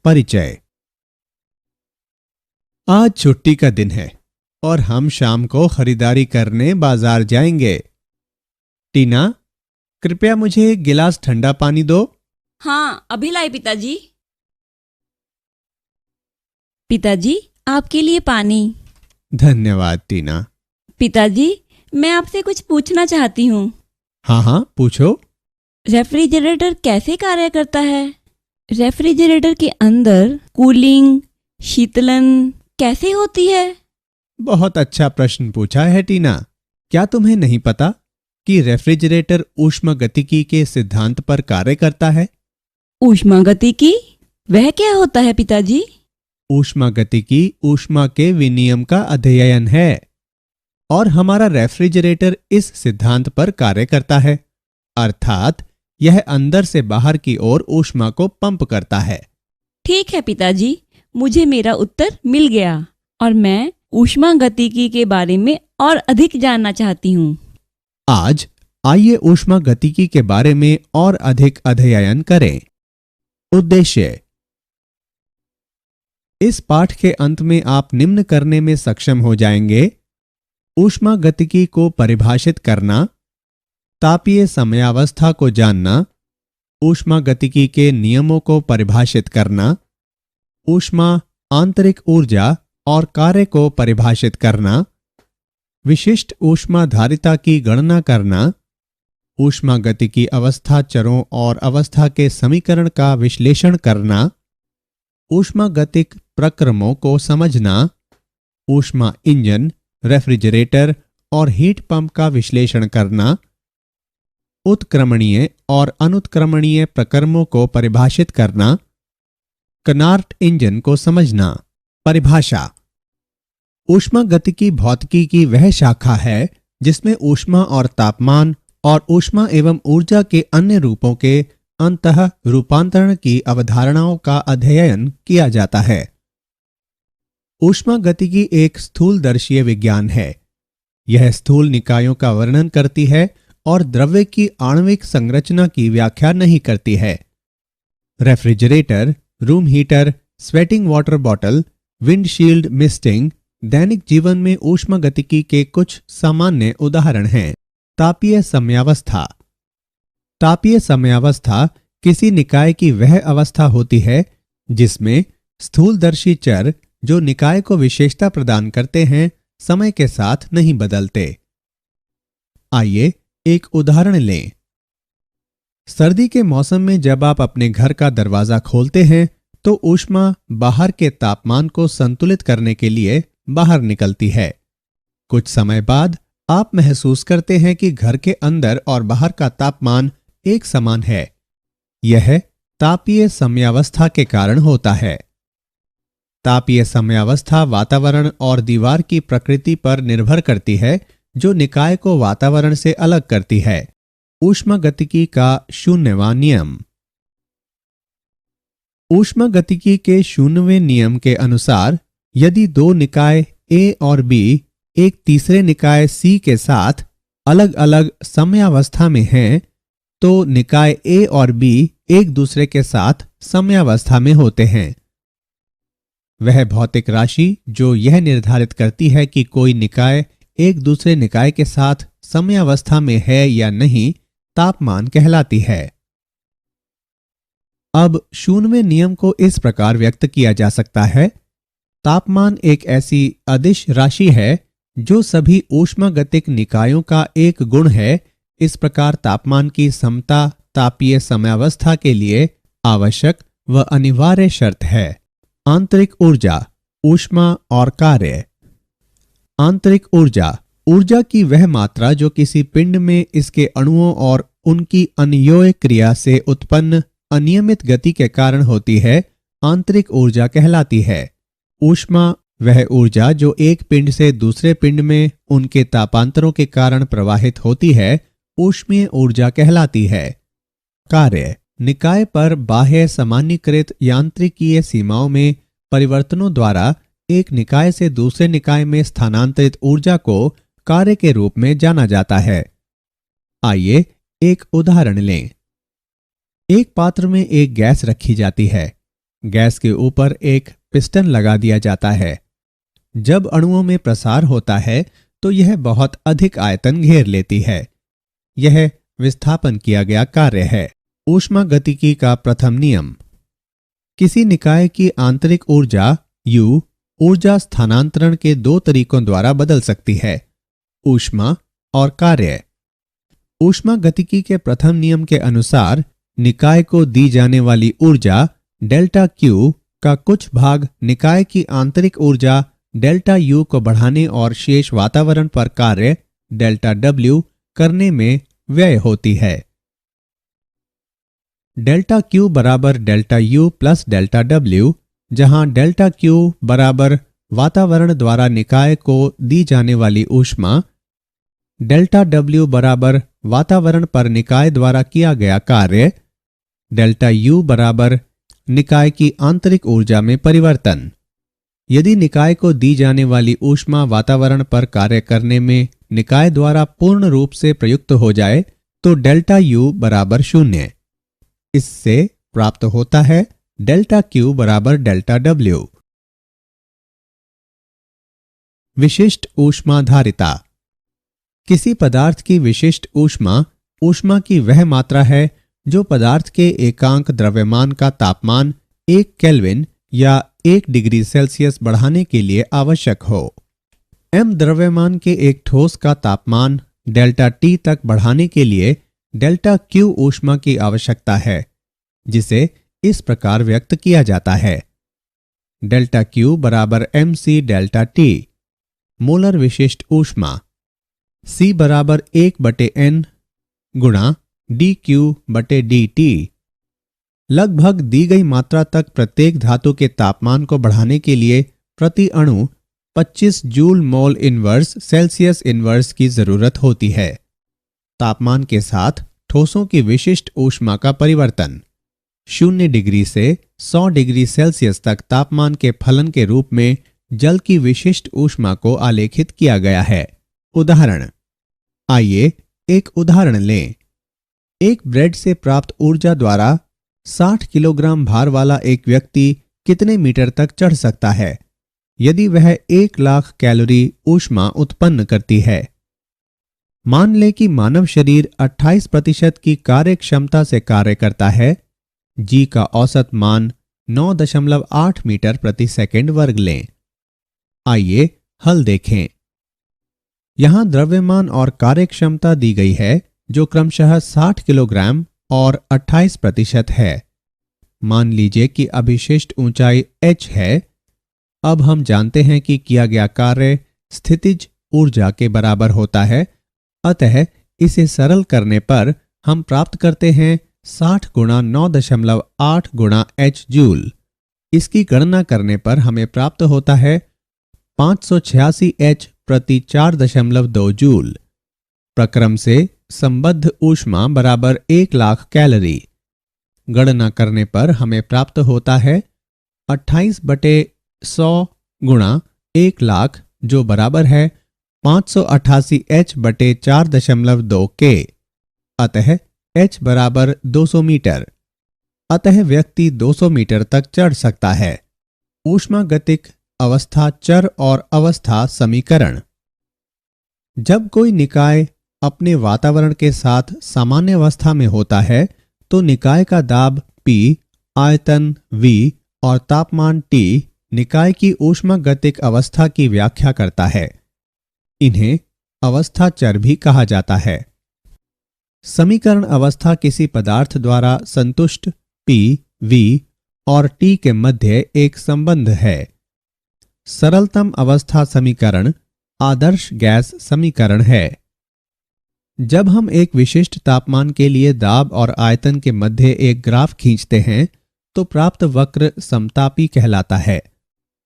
परिचय। आज छुट्टी का दिन है और हम शाम को खरीदारी करने बाजार जाएंगे। टीना, कृपया मुझे एक गिलास ठंडा पानी दो। हाँ, अभी लाई पिताजी। पिताजी, आपके लिए पानी। धन्यवाद टीना। पिताजी, मैं आपसे कुछ पूछना चाहती हूँ। हाँ हाँ, पूछो। रेफ्रिजरेटर कैसे कार्य करता है? रेफ्रिजरेटर के अंदर कूलिंग, शीतलन कैसे होती है? बहुत अच्छा प्रश्न पूछा है टीना। क्या तुम्हें नहीं पता कि रेफ्रिजरेटर ऊष्मागतिकी के सिद्धांत पर कार्य करता है? ऊष्मागतिकी वह क्या होता है पिताजी? ऊष्मागतिकी ऊष्मा के विनिमय का अध्ययन है और हमारा रेफ्रिजरेटर इस सिद्धांत पर कार्य करता है, अर्थात यह अंदर से बाहर की ओर ऊष्मा को पंप करता है। ठीक है पिताजी, मुझे मेरा उत्तर मिल गया और मैं ऊष्मागतिकी के बारे में और अधिक जानना चाहती हूँ। आज आइए ऊष्मागतिकी के बारे में और अधिक अध्ययन करें। उद्देश्य। इस पाठ के अंत में आप निम्न करने में सक्षम हो जाएंगे: ऊष्मागतिकी को परिभाषित करना, तापीय समयावस्था को जानना, ऊष्मागतिकी के नियमों को परिभाषित करना, ऊष्मा आंतरिक ऊर्जा और कार्य को परिभाषित करना, विशिष्ट ऊष्माधारिता की गणना करना, ऊष्मागतिकी अवस्था चरों और अवस्था के समीकरण का विश्लेषण करना, ऊष्मागतिक प्रक्रमों को समझना, ऊष्मा इंजन, रेफ्रिजरेटर और हीट पंप का विश्लेषण करना, उत्क्रमणीय और अनुत्क्रमणीय प्रक्रमों को परिभाषित करना, कनार्ट इंजन को समझना। परिभाषा। ऊष्मागतिकी भौतिकी की वह शाखा है जिसमें ऊष्मा और तापमान और ऊष्मा एवं ऊर्जा के अन्य रूपों के अंतः रूपांतरण की अवधारणाओं का अध्ययन किया जाता है। ऊष्मागतिकी एक स्थूलदर्शीय विज्ञान है। यह स्थूल निकायों का वर्णन करती है और द्रव्य की आणविक संरचना की व्याख्या नहीं करती है। Refrigerator, room heater, sweating water bottle, windshield misting दैनिक जीवन में ऊष्मागतिकी के कुछ सामान्य उदाहरण हैं। तापीय समयावस्था। तापीय समयावस्था किसी निकाय की वह अवस्था होती है जिसमें स्थूलदर्शी चर जो निकाय को विशेषता प्रदान करते हैं समय के साथ नहीं बदलते। आइए एक उदाहरण लें। सर्दी के मौसम में जब आप अपने घर का दरवाजा खोलते हैं तो ऊष्मा बाहर के तापमान को संतुलित करने के लिए बाहर निकलती है। कुछ समय बाद आप महसूस करते हैं कि घर के अंदर और बाहर का तापमान एक समान है। यह तापीय समयावस्था के कारण होता है। तापीय समयावस्था वातावरण और दीवार की प्रकृति पर निर्भर करती है जो निकाय को वातावरण से अलग करती है। ऊष्मागतिकी का शून्यवां नियम। ऊष्मागतिकी के शून्यवें नियम के अनुसार यदि दो निकाय ए और बी एक तीसरे निकाय सी के साथ अलग अलग समयावस्था में हैं तो निकाय ए और बी एक दूसरे के साथ समयावस्था में होते हैं। वह भौतिक राशि जो यह निर्धारित करती है कि कोई निकाय एक दूसरे निकाय के साथ समयावस्था में है या नहीं, तापमान कहलाती है। अब शून्यवें नियम को इस प्रकार व्यक्त किया जा सकता है: तापमान एक ऐसी अदिश राशि है जो सभी ऊष्मागतिक निकायों का एक गुण है। इस प्रकार तापमान की समता तापीय समयावस्था के लिए आवश्यक व अनिवार्य शर्त है। आंतरिक ऊर्जा, ऊष्मा और कार्य। आंतरिक ऊर्जा, ऊर्जा की वह मात्रा जो किसी पिंड में इसके अणुओं और उनकी अन्योन्य क्रिया से उत्पन्न अनियमित गति के कारण होती है, आंतरिक ऊर्जा कहलाती है। ऊष्मा वह ऊर्जा जो एक पिंड से दूसरे पिंड में उनके तापांतरों के कारण प्रवाहित होती है, ऊष्मीय ऊर्जा कहलाती है। कार्य, निकाय पर बाह्य सामान्यीकृत यांत्रिकीय सीमाओं में परिवर्तनों द्वारा एक निकाय से दूसरे निकाय में स्थानांतरित ऊर्जा को कार्य के रूप में जाना जाता है। आइए एक उदाहरण लें। एक पात्र में एक गैस रखी जाती है। गैस के ऊपर एक पिस्टन लगा दिया जाता है। जब अणुओं में प्रसार होता है तो यह बहुत अधिक आयतन घेर लेती है। यह विस्थापन किया गया कार्य है। ऊष्मागतिकी का प्रथम नियम। किसी निकाय की आंतरिक ऊर्जा U ऊर्जा स्थानांतरण के दो तरीकों द्वारा बदल सकती है, ऊष्मा और कार्य। ऊष्मागतिकी के प्रथम नियम के अनुसार निकाय को दी जाने वाली ऊर्जा डेल्टा Q का कुछ भाग निकाय की आंतरिक ऊर्जा डेल्टा U को बढ़ाने और शेष वातावरण पर कार्य डेल्टा W करने में व्यय होती है। डेल्टा Q बराबर delta U plus delta W, जहां डेल्टा Q बराबर वातावरण द्वारा निकाय को दी जाने वाली ऊष्मा, डेल्टा W बराबर वातावरण पर निकाय द्वारा किया गया कार्य, डेल्टा U बराबर निकाय की आंतरिक ऊर्जा में परिवर्तन। यदि निकाय को दी जाने वाली ऊष्मा वातावरण पर कार्य करने में निकाय द्वारा पूर्ण रूप से प्रयुक्त हो जाए तो डेल्टा U बराबर 0। इससे प्राप्त होता है डेल्टा Q बराबर डेल्टा W। विशिष्ट ऊष्माधारिता। किसी पदार्थ की विशिष्ट ऊष्मा ऊष्मा की वह मात्रा है जो पदार्थ के एकांक द्रव्यमान का तापमान 1 केल्विन या 1 डिग्री सेल्सियस बढ़ाने के लिए आवश्यक हो। m द्रव्यमान के एक ठोस का तापमान डेल्टा T तक बढ़ाने के लिए डेल्टा Q ऊष्मा की आवश्यकता है, जिसे इस प्रकार व्यक्त किया जाता है। डेल्टा Q बराबर mc डेल्टा T। मोलर विशिष्ट ऊष्मा C बराबर 1/n गुणा dQ/dt। लगभग दी गई मात्रा तक प्रत्येक धातु के तापमान को बढ़ाने के लिए प्रति अणु 25 joule mole inverse Celsius inverse की जरूरत होती है। तापमान के साथ ठोसों की विशिष्ट ऊष्मा का परिवर्तन 0 डिग्री से 100 डिग्री सेल्सियस तक तापमान के फलन के रूप में जल की विशिष्ट ऊष्मा को आलेखित किया गया है। उदाहरण। आइए एक उदाहरण लें। एक ब्रेड से प्राप्त ऊर्जा द्वारा 60 किलोग्राम भार वाला एक व्यक्ति कितने मीटर तक चढ़ सकता है यदि वह 1 लाख कैलोरी ऊष्मा उत्पन्न करती है। मान लें कि मानव शरीर 28% की कार्य क्षमता से कार्य करता है। G का औसत मान 9.8 मीटर प्रति सेकंड वर्ग लें। आइए हल देखें। यहां द्रव्यमान और कार्यक्षमता दी गई है जो क्रमशः 60 किलोग्राम और 28% है। मान लीजिए कि अभिशिष्ट ऊंचाई h है। अब हम जानते हैं कि किया गया कार्य स्थितिज ऊर्जा के बराबर होता है, अतः इसे सरल करने पर हम प्राप्त करते हैं 60 गुणा 9.8 गुणा h जूल। इसकी गणना करने पर हमें प्राप्त होता है 586 h प्रति 4.2 जूल। प्रक्रम से संबद्ध ऊष्मा बराबर 1 लाख कैलोरी। गणना करने पर हमें प्राप्त होता है 28/100 गुणा 1 लाख, जो बराबर है 588 h/4.2 के। अतः h बराबर 200 मीटर। अतः व्यक्ति 200 मीटर तक चढ़ सकता है। ऊष्मागतिक अवस्था चर और अवस्था समीकरण। जब कोई निकाय अपने वातावरण के साथ सामान्य अवस्था में होता है तो निकाय का दाब P, आयतन V और तापमान T निकाय की ऊष्मागतिक अवस्था की व्याख्या करता है। इन्हें अवस्था चर भी कहा जाता है। समीकरण अवस्था किसी पदार्थ द्वारा संतुष्ट P, V और T के मध्य एक संबंध है। सरलतम अवस्था समीकरण आदर्श गैस समीकरण है। जब हम एक विशिष्ट तापमान के लिए दाब और आयतन के मध्य एक ग्राफ खींचते हैं तो प्राप्त वक्र समतापी कहलाता है।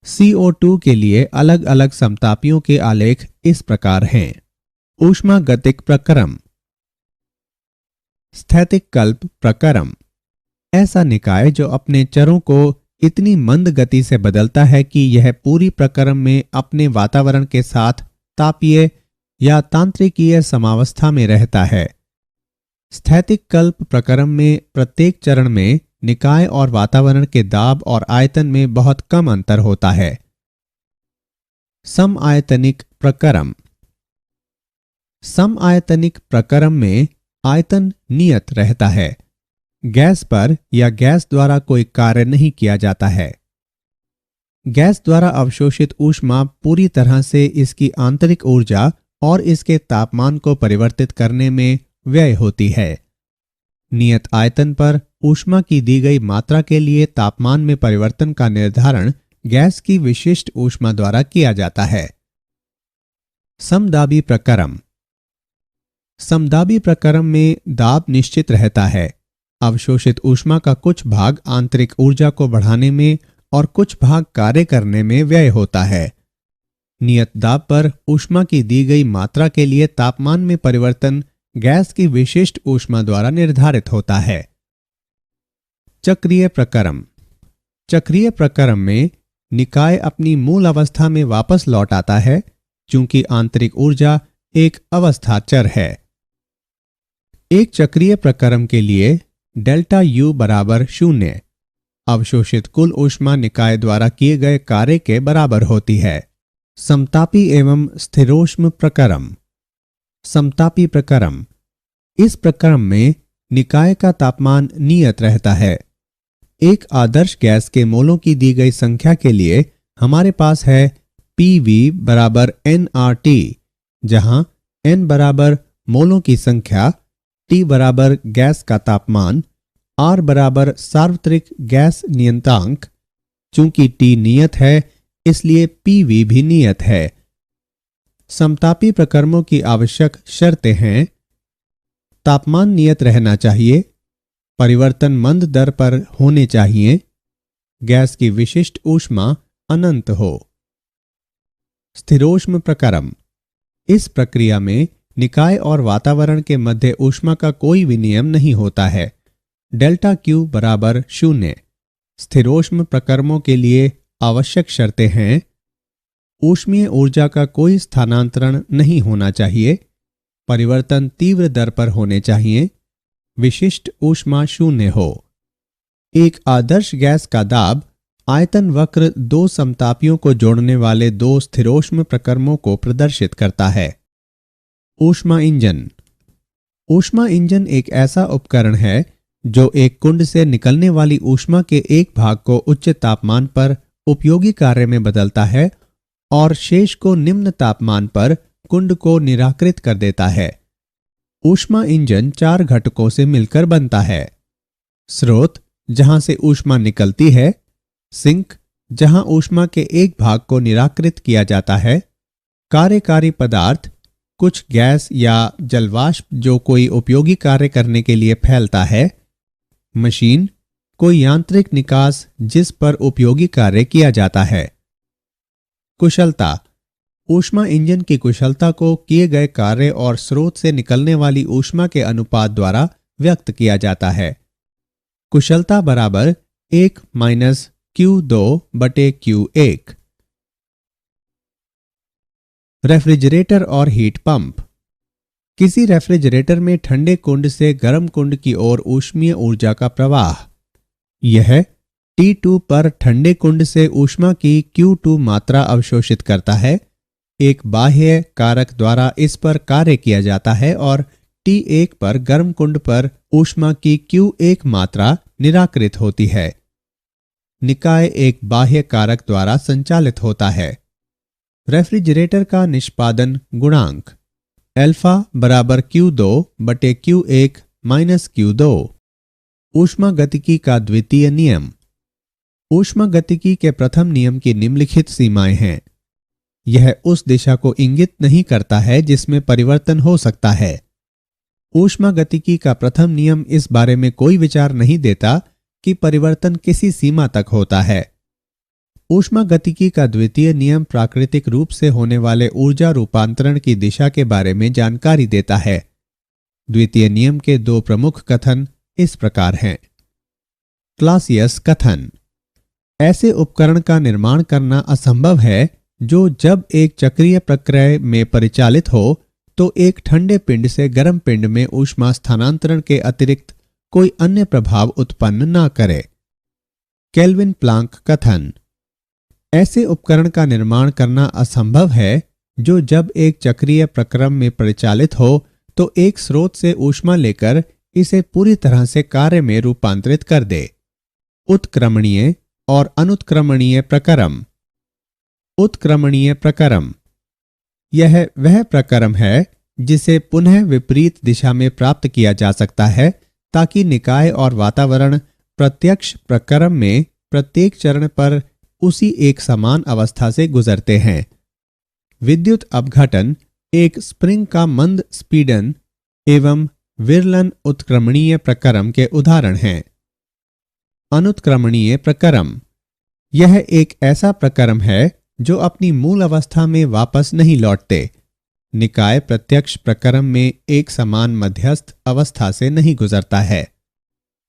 CO2 के लिए अलग अलग समतापियों के आलेख इस प्रकार हैं। ऊष्मागतिक प्रक्रम। स्थैतिक कल्प प्रक्रम। ऐसा निकाय जो अपने चरों को इतनी मंद गति से बदलता है कि यह पूरी प्रक्रम में अपने वातावरण के साथ तापीय या तांत्रिकीय समावस्था में रहता है। स्थैतिक कल्प प्रक्रम में प्रत्येक चरण में निकाय और वातावरण के दाब और आयतन में बहुत कम अंतर होता है। समआयतनिक प्रकरम। समआयतनिक प्रकरम में आयतन नियत रहता है। गैस पर या गैस द्वारा कोई कार्य नहीं किया जाता है। गैस द्वारा अवशोषित ऊष्मा पूरी तरह से इसकी आंतरिक ऊर्जा और इसके तापमान को परिवर्तित करने में व्यय होती है। नियत आयतन पर ऊष्मा की दी गई मात्रा के लिए तापमान में परिवर्तन का निर्धारण गैस की विशिष्ट ऊष्मा द्वारा किया जाता है। समदाबी प्रकरम। समदाबी प्रकरम में दाब निश्चित रहता है। अवशोषित ऊष्मा का कुछ भाग आंतरिक ऊर्जा को बढ़ाने में और कुछ भाग कार्य करने में व्यय होता है। नियत दाब पर ऊष्मा की दी गई मात्रा के लिए तापमान में परिवर्तन गैस की विशिष्ट ऊष्मा द्वारा निर्धारित होता है। चक्रीय प्रकरम। चक्रीय प्रकरम में निकाय अपनी मूल अवस्था में वापस लौट आता है, चूंकि आंतरिक ऊर्जा एक अवस्था चर है। एक चक्रीय प्रकरम के लिए डेल्टा U बराबर 0 अवशोषित कुल ऊष्मा निकाय द्वारा किए गए कार्य के बराबर होती है। समतापी एवं स्थिरोष्म प्रकरम। समतापी प्रकरम। इस प्रकरम में निकाय का तापमान नियत रहता है। एक आदर्श गैस के मोलों की दी गई संख्या के लिए हमारे पास है PV बराबर nRT, जहां n बराबर मोलों की संख्या, T बराबर गैस का तापमान, R बराबर सार्वत्रिक गैस नियतांक। चूंकि T नियत है इसलिए PV भी नियत है। समतापी प्रकरमों की आवश्यक शर्तें हैं: तापमान नियत रहना चाहिए, परिवर्तन मंद दर पर होने चाहिए, गैस की विशिष्ट ऊष्मा अनंत हो। स्थिरोष्म प्रकरम। इस प्रक्रिया में निकाय और वातावरण के मध्य ऊष्मा का कोई विनियम नहीं होता है। डेल्टा Q बराबर 0। स्थिरोष्म प्रकरमों के लिए आवश्यक शर्तें हैं: ऊष्मीय ऊर्जा का कोई स्थानांतरण नहीं होना चाहिए, परिवर्तन तीव्र दर पर होने चाहिए, विशिष्ट ऊष्मा 0 हो। एक आदर्श गैस का दाब आयतन वक्र दो समतापियों को जोड़ने वाले दो स्थिरोष्म प्रकरमों को प्रदर्शित करता है। ऊष्मा इंजन। ऊष्मा इंजन एक ऐसा उपकरण है जो एक कुंड से निकलने वाली ऊष्मा के एक भाग को उच्च तापमान पर उपयोगी कार्य में बदलता है और शेष को निम्न तापमान पर कुंड को निराकृत कर देता है। ऊष्मा इंजन 4 घटकों से मिलकर बनता है: स्रोत, जहां से ऊष्मा निकलती है; सिंक, जहां ऊष्मा के एक भाग को निराकृत किया जाता है; कार्यकारी पदार्थ, कुछ गैस या जलवाष्प जो कोई उपयोगी कार्य करने के लिए फैलता है; मशीन, कोई यांत्रिक निकास जिस पर उपयोगी कार्य किया जाता है। कुशलता। ऊष्मा इंजन की कुशलता को किए गए कार्य और स्रोत से निकलने वाली ऊष्मा के अनुपात द्वारा व्यक्त किया जाता है। कुशलता बराबर 1 माइनस Q2 बटे Q1। रेफ्रिजरेटर और हीट पंप। किसी रेफ्रिजरेटर में ठंडे कुंड से गर्म कुंड की ओर ऊष्मीय ऊर्जा का प्रवाह। यह T2 पर ठंडे कुंड से ऊष्मा की Q2 मात्रा अवशोषित करता है। एक बाह्य कारक द्वारा इस पर कार्य किया जाता है और T1 पर गर्म कुंड पर ऊष्मा की Q1 मात्रा निराकृत होती है। निकाय एक बाह्य कारक द्वारा संचालित होता है। रेफ्रिजरेटर का निष्पादन गुणांक अल्फा बराबर Q2 बटे Q1 माइनस Q2। ऊष्मा गतिकी का द्वितीय नियम। ऊष्मा गतिकी के प्रथम नियम की निम्नलिखित सीमाएं हैं। यह उस दिशा को इंगित नहीं करता है जिसमें परिवर्तन हो सकता है। ऊष्मा गतिकी का प्रथम नियम इस बारे में कोई विचार नहीं देता कि परिवर्तन किसी सीमा तक होता है। ऊष्मा गतिकी का द्वितीय नियम प्राकृतिक रूप से होने वाले ऊर्जा रूपांतरण की दिशा के बारे में जानकारी देता है। द्वितीय नियम के दो प्रमुख कथन इस प्रकार हैं। क्लासियस कथन: ऐसे उपकरण का निर्माण करना असंभव है जो जब एक चक्रीय प्रक्रिया में परिचालित हो तो एक ठंडे पिंड से गर्म पिंड में ऊष्मा स्थानांतरण के अतिरिक्त कोई अन्य प्रभाव उत्पन्न न करे। केल्विन प्लांक कथन: ऐसे उपकरण का निर्माण करना असंभव है जो जब एक चक्रीय प्रक्रम में परिचालित हो तो एक स्रोत से ऊष्मा लेकर इसे पूरी तरह से कार्य में रूपांतरित कर दे। उत्क्रमणीय और अनुत्क्रमणीय प्रक्रम। उत्क्रमणीय प्रक्रम यह वह प्रक्रम है जिसे पुनः विपरीत दिशा में प्राप्त किया जा सकता है ताकि निकाय और वातावरण प्रत्यक्ष प्रक्रम में प्रत्येक चरण पर उसी एक समान अवस्था से गुजरते हैं। विद्युत अपघटन एक स्प्रिंग का मंद स्पीडन एवं विरलन उत्क्रमणीय प्रक्रम के उदाहरण हैं। अनुत्क्रमणीय प्रक्रम यह एक ऐसा प्रक्रम है जो अपनी मूल अवस्था में वापस नहीं लौटते। निकाय प्रत्यक्ष प्रक्रम में एक समान मध्यस्थ अवस्था से नहीं गुजरता है।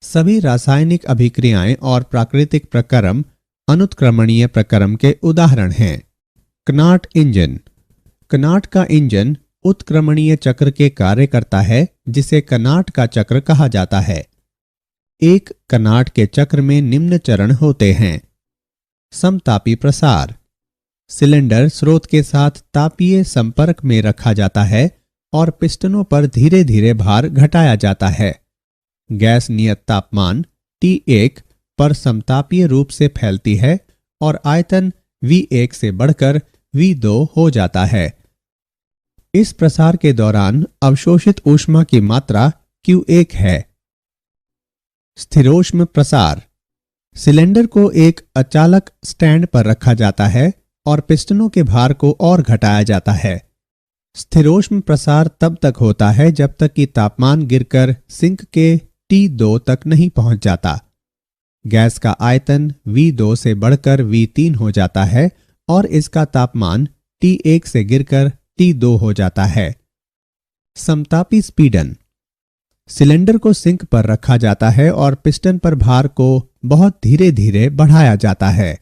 सभी रासायनिक अभिक्रियाएं और प्राकृतिक प्रक्रम अनुत्क्रमणीय प्रक्रम के उदाहरण हैं। Connaught engine. कनाट का इंजन उत्क्रमणीय चक्र के कार्य करता है जिसे कनाट का चक्र कहा जाता है। एक कनाट के चक्र में निम्न चरण होते हैं। समतापी प्रसार। सिलेंडर स्रोत के साथ तापीय संपर्क में रखा जाता है और पिस्टनों पर धीरे धीरे भार घटाया जाता है। गैस नियत तापमान T1 पर समतापीय रूप से फैलती है और आयतन V1 से बढ़कर V2 हो जाता है। इस प्रसार के दौरान अवशोषित ऊष्मा की मात्रा Q1 है। स्थिरोष्म प्रसार। सिलेंडर को एक अचालक स्टैंड पर रखा जाता है और पिस्टनों के भार को और घटाया जाता है। स्थिरोष्म प्रसार तब तक होता है जब तक कि तापमान गिरकर सिंक के T2 तक नहीं पहुंच जाता। गैस का आयतन V2 से बढ़कर V3 हो जाता है और इसका तापमान T1 से गिरकर T2 हो जाता है। समतापी स्पीडन। सिलेंडर को सिंक पर रखा जाता है और पिस्टन पर भार को बहुत धीरे धीरे बढ़ाया जाता है।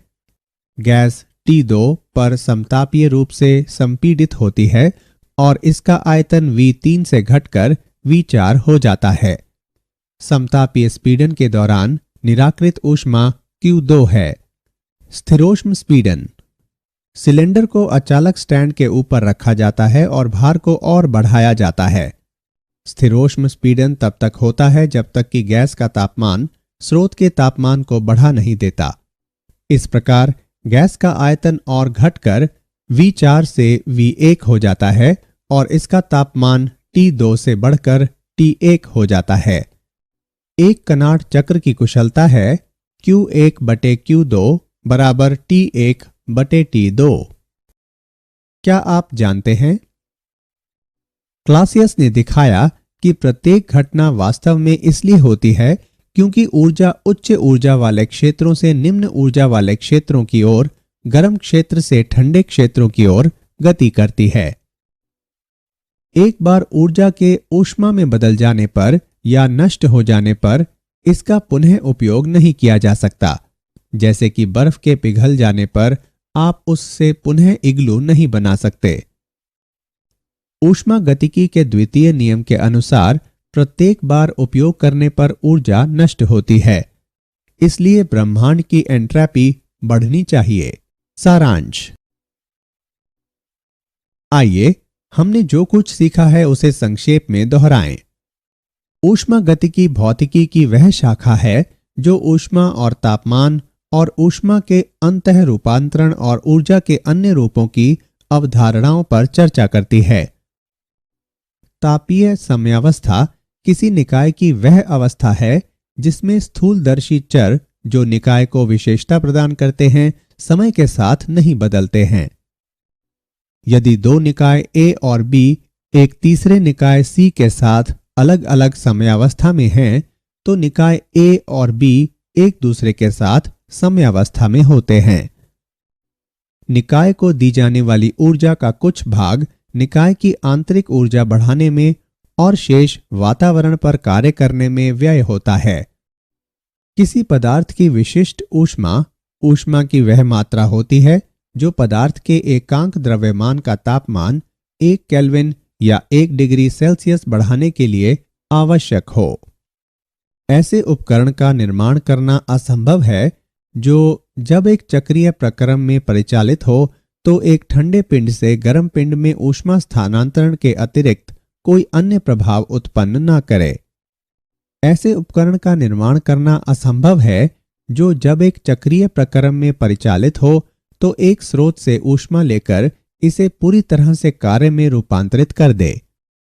गैस T2 पर समतापीय रूप से संपीड़ित होती है और इसका आयतन V3 से घटकर V4 हो जाता है। समतापीय स्पीडन के दौरान निराकृत ऊष्मा Q2 है। स्थिरोष्म स्पीडन। सिलेंडर को अचालक स्टैंड के ऊपर रखा जाता है और भार को और बढ़ाया जाता है। स्थिरोष्म स्पीडन तब तक होता है जब तक कि गैस का तापमान स्रोत के तापमान को बढ़ा नहीं देता। इस प्रकार गैस का आयतन और घटकर V4 से V1 हो जाता है और इसका तापमान T2 से बढ़कर T1 हो जाता है। एक कनाट चक्र की कुशलता है Q1/Q2 बराबर T1/T2। क्या आप जानते हैं? क्लासियस ने दिखाया कि प्रत्येक घटना वास्तव में इसलिए होती है क्योंकि ऊर्जा उच्च ऊर्जा वाले क्षेत्रों से निम्न ऊर्जा वाले क्षेत्रों की ओर, गर्म क्षेत्र से ठंडे क्षेत्रों की ओर गति करती है। एक बार ऊर्जा के ऊष्मा में बदल जाने पर या नष्ट हो जाने पर इसका पुनः उपयोग नहीं किया जा सकता। जैसे कि बर्फ के पिघल जाने पर आप उससे पुनः इग्लू नहीं बना सकते। ऊष्मा गतिकी के द्वितीय नियम के अनुसार प्रत्येक बार उपयोग करने पर ऊर्जा नष्ट होती है। इसलिए ब्रह्मांड की एंट्रैपी बढ़नी चाहिए। सारांश। आइए हमने जो कुछ सीखा है उसे संक्षेप में दोहराएं। ऊष्मा गतिकी भौतिकी की वह शाखा है जो ऊष्मा और तापमान और ऊष्मा के अंतः रूपांतरण और ऊर्जा के अन्य रूपों की अवधारणाओं पर चर्चा करती है। तापीय समयावस्था किसी निकाय की वह अवस्था है जिसमें स्थूलदर्शी चर जो निकाय को विशेषता प्रदान करते हैं समय के साथ नहीं बदलते हैं। यदि दो निकाय A और B एक तीसरे निकाय C के साथ अलग अलग समयावस्था में हैं तो निकाय A और B एक दूसरे के साथ समयावस्था में होते हैं। निकाय को दी जाने वाली ऊर्जा का कुछ भाग निकाय की आंतरिक ऊर्जा बढ़ाने में और शेष वातावरण पर कार्य करने में व्यय होता है। किसी पदार्थ की विशिष्ट ऊष्मा ऊष्मा की वह मात्रा होती है जो पदार्थ के एकांक द्रव्यमान का तापमान 1 केल्विन या 1 डिग्री सेल्सियस बढ़ाने के लिए आवश्यक हो। ऐसे उपकरण का निर्माण करना असंभव है जो जब एक चक्रीय प्रक्रम में परिचालित हो तो एक ठंडे पिंड से गर्म पिंड में ऊष्मा स्थानांतरण के अतिरिक्त कोई अन्य प्रभाव उत्पन्न न करे। ऐसे उपकरण का निर्माण करना असंभव है जो जब एक चक्रीय प्रक्रम में परिचालित हो तो एक स्रोत से ऊष्मा लेकर इसे पूरी तरह से कार्य में रूपांतरित कर दे।